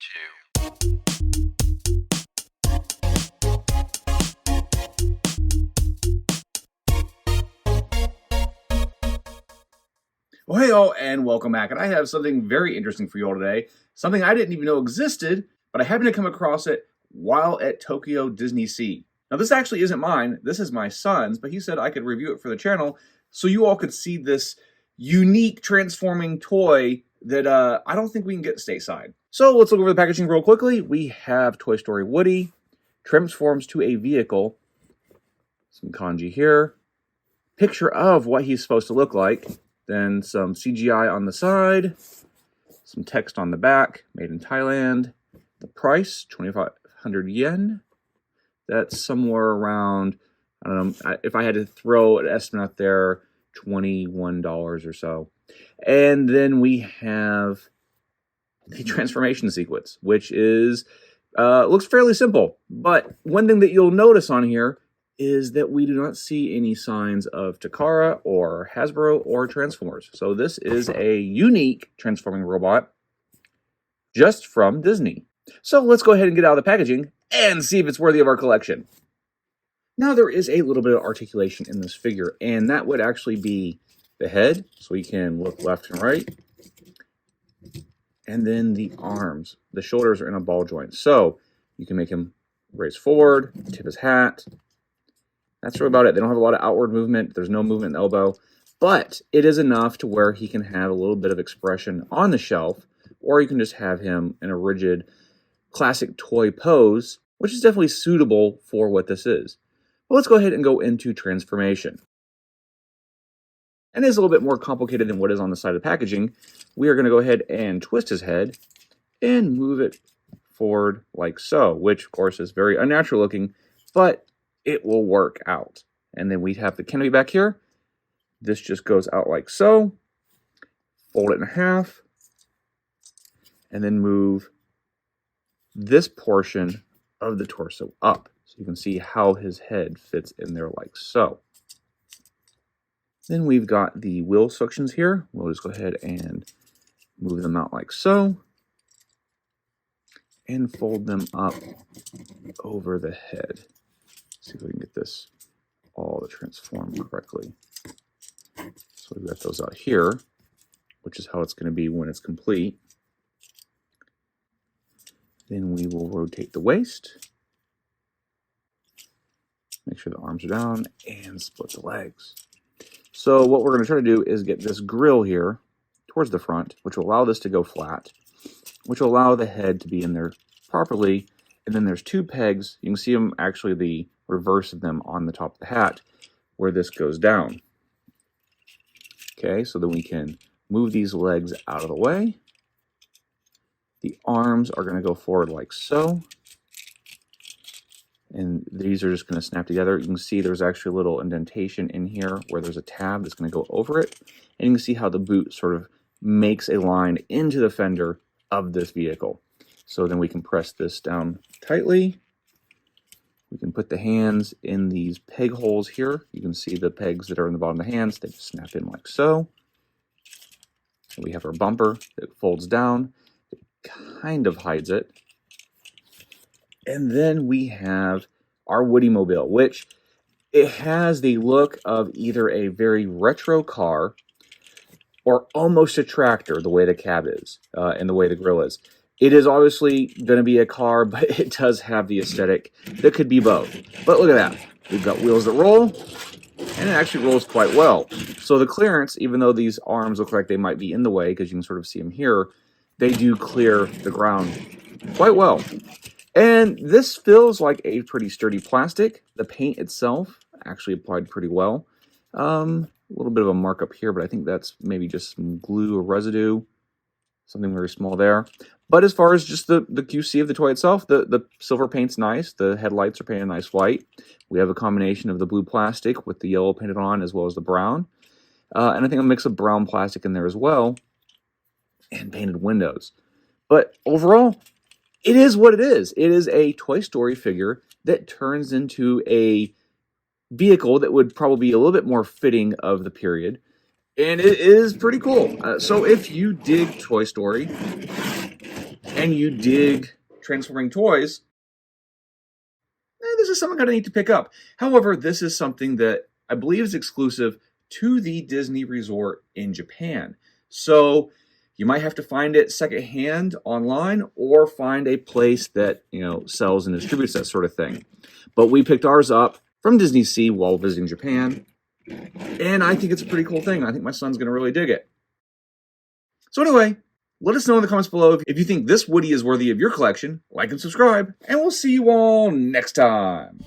Well, hey all, and welcome back. And I have something very interesting for you all today. Something I didn't even know existed, but I happened to come across it while at Tokyo Disney Sea. Now, this actually isn't mine. This is my son's, but he said I could review it for the channel so you all could see this unique transforming toy that I don't think we can get stateside. So let's look over the packaging real quickly. We have Toy Story Woody, transforms to a vehicle, some kanji here, picture of what he's supposed to look like, then some CGI on the side, some text on the back, made in Thailand. The price, 2,500 yen. That's somewhere around, I don't know, if I had to throw an estimate out there, $21 or so. And then we have the transformation sequence, which is, looks fairly simple. But one thing that you'll notice on here is that we do not see any signs of Takara or Hasbro or Transformers. So this is a unique transforming robot just from Disney. So let's go ahead and get out of the packaging and see if it's worthy of our collection. Now there is a little bit of articulation in this figure, and that would actually be the head, so we can look left and right. And then the arms. The shoulders are in a ball joint, so you can make him raise forward, tip his hat. That's really about it. They don't have a lot of outward movement. There's no movement in the elbow, but it is enough to where he can have a little bit of expression on the shelf, or you can just have him in a rigid classic toy pose, which is definitely suitable for what this is. Well, let's go ahead and go into transformation. And it is a little bit more complicated than what is on the side of the packaging. We are going to go ahead and twist his head and move it forward like so, which of course is very unnatural looking, but it will work out. And then we have the canopy back here. This just goes out like so. Fold it in half. And then move this portion of the torso up. So you can see how his head fits in there like so. Then we've got the wheel sections here. We'll just go ahead and move them out like so. And fold them up over the head. See if we can get this all to transform correctly. So we've got those out here, which is how it's going to be when it's complete. Then we will rotate the waist. Make sure the arms are down and split the legs. So what we're going to try to do is get this grill here towards the front, which will allow this to go flat, which will allow the head to be in there properly. And then there's two pegs. You can see them, actually the reverse of them on the top of the hat, where this goes down. Okay, so then we can move these legs out of the way. The arms are going to go forward like so. And these are just going to snap together. You can see there's actually a little indentation in here where there's a tab that's going to go over it. And you can see how the boot sort of makes a line into the fender of this vehicle. So then we can press this down tightly. We can put the hands in these peg holes here. You can see the pegs that are in the bottom of the hands. They just snap in like so. And we have our bumper that folds down. It kind of hides it. And then we have our Woody Mobile, which it has the look of either a very retro car or almost a tractor, the way the cab is and the way the grill is. It is obviously going to be a car, but it does have the aesthetic that could be both. But look at that. We've got wheels that roll, and it actually rolls quite well. So the clearance, even though these arms look like they might be in the way, because you can sort of see them here, they do clear the ground quite well. And this feels like a pretty sturdy plastic. The paint itself actually applied pretty well. A little bit of a markup here, but I think that's maybe just some glue or residue. Something very small there. But as far as just the QC of the toy itself, the silver paint's nice. The headlights are painted a nice white. We have a combination of the blue plastic with the yellow painted on as well as the brown. And I think a mix of brown plastic in there as well. And painted windows. But overall, it is what it is. It is a Toy Story figure that turns into a vehicle that would probably be a little bit more fitting of the period. And it is pretty cool. So if you dig Toy Story and you dig transforming toys, this is something I need to pick up. However, this is something that I believe is exclusive to the Disney Resort in Japan. So you might have to find it secondhand online or find a place that, sells and distributes that sort of thing. But we picked ours up from Disney Sea while visiting Japan, and I think it's a pretty cool thing. I think my son's going to really dig it. So anyway, let us know in the comments below if you think this Woody is worthy of your collection. Like and subscribe, and we'll see you all next time.